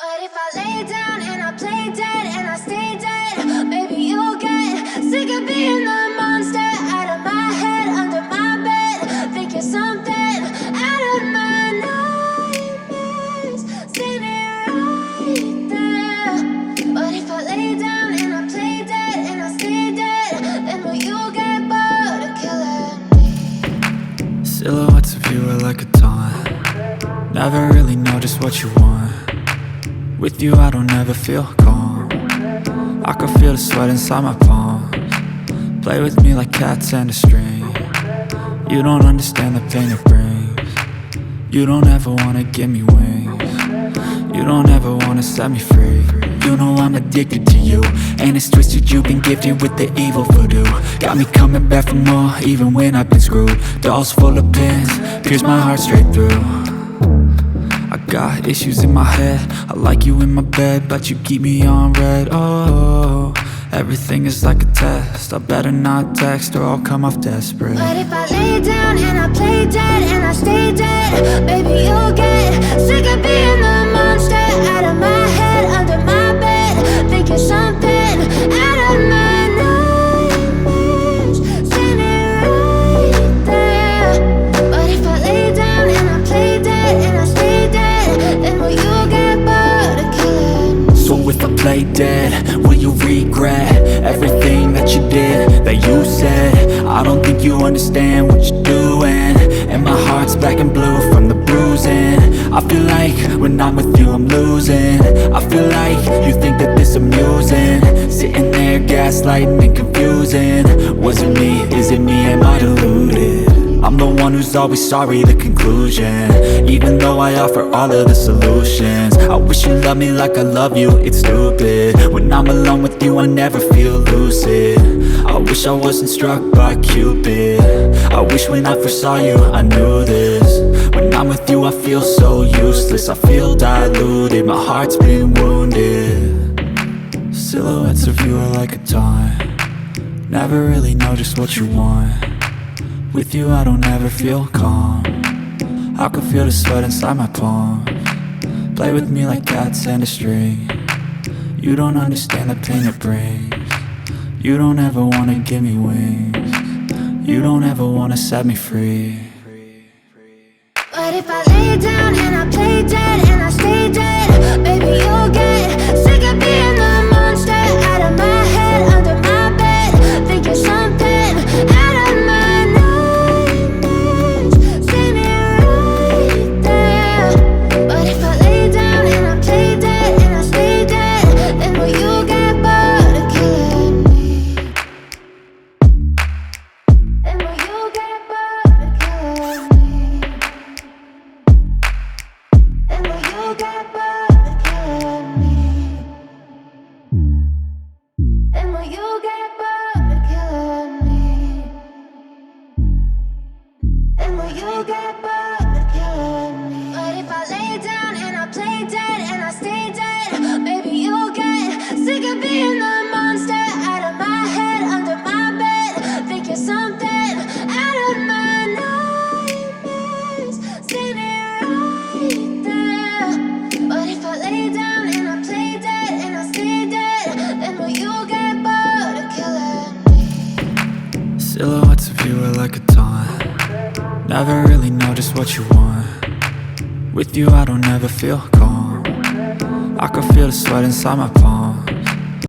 But if I lay down and I play dead and I stay dead, maybe you'll get sick of being the monster out of my head, under my bed. Think you're something out of my nightmares, standing right there. But if I lay down and I play dead and I stay dead, then will you get bored of killing me? Silhouettes of you are like a taunt. Never really know just what you want. With you I don't ever feel calm. I can feel the sweat inside my palms. Play with me like cats and a string. You don't understand the pain it brings. You don't ever wanna give me wings. You don't ever wanna set me free. You know I'm addicted to you, and it's twisted, you've been gifted with the evil voodoo. Got me coming back for more, even when I've been screwed. Dolls full of pins, pierce my heart straight through. I got issues in my head, I like you in my bed, but you keep me on red. Oh, everything is like a test, I better not text or I'll come off desperate. But if I lay down and I play dead and I stay dead, baby you'll get sick of being the monster out of my head, under my bed. Think you're something out of my nightmares, standing right there. But if I lay down and I play dead and I stay dead, then will you get bored of killing me? So if I play dead, will you regret everything that you did, that you said? I don't think you understand what you're doing, and my heart's black and blue from the bruising. I feel like when I'm with you I'm losing. I feel like you think that this amusing, sitting there gaslighting and confusing. Was it me? Is it me? Am I deluded? I'm the one who's always sorry, the conclusion, even though I offer all of the solutions. I wish you loved me like I love you, it's stupid. When I'm alone with you I never feel lucid. I wish I wasn't struck by Cupid. I wish when I first saw you I knew this. When I'm with you I feel so useless, I feel diluted, my heart's been wounded. Silhouettes of you are like a taunt. Never really know just what you want. With you I don't ever feel calm. I can feel the sweat inside my palms. Play with me like cats and a string. You don't understand the pain it brings. You don't ever wanna give me wings. You don't ever wanna set me free. But if I lay down and I play dead and I stay dead, baby you'll get sick of being the monster out of my head, under my bed. Think you're something out of my nightmares, standing right there. But if I lay down and I play dead and I stay dead, then will you get bored of killing me? Then will you get bored of killing me? And will you get bored of killing me? And will you get bored of killing me? And will you get bored of killing me? But if I lay down and I play dead and I stay dead, maybe you'll get sick of being the monster out of my head, under my bed. Think you're something out of my nightmares, standing right there. But if I lay down and I play dead and I stay dead, then will you get bored of killing me? Silhouettes of you are like a taunt. Never really know just what you want. With you I don't ever feel calm. I can feel the sweat inside my palms.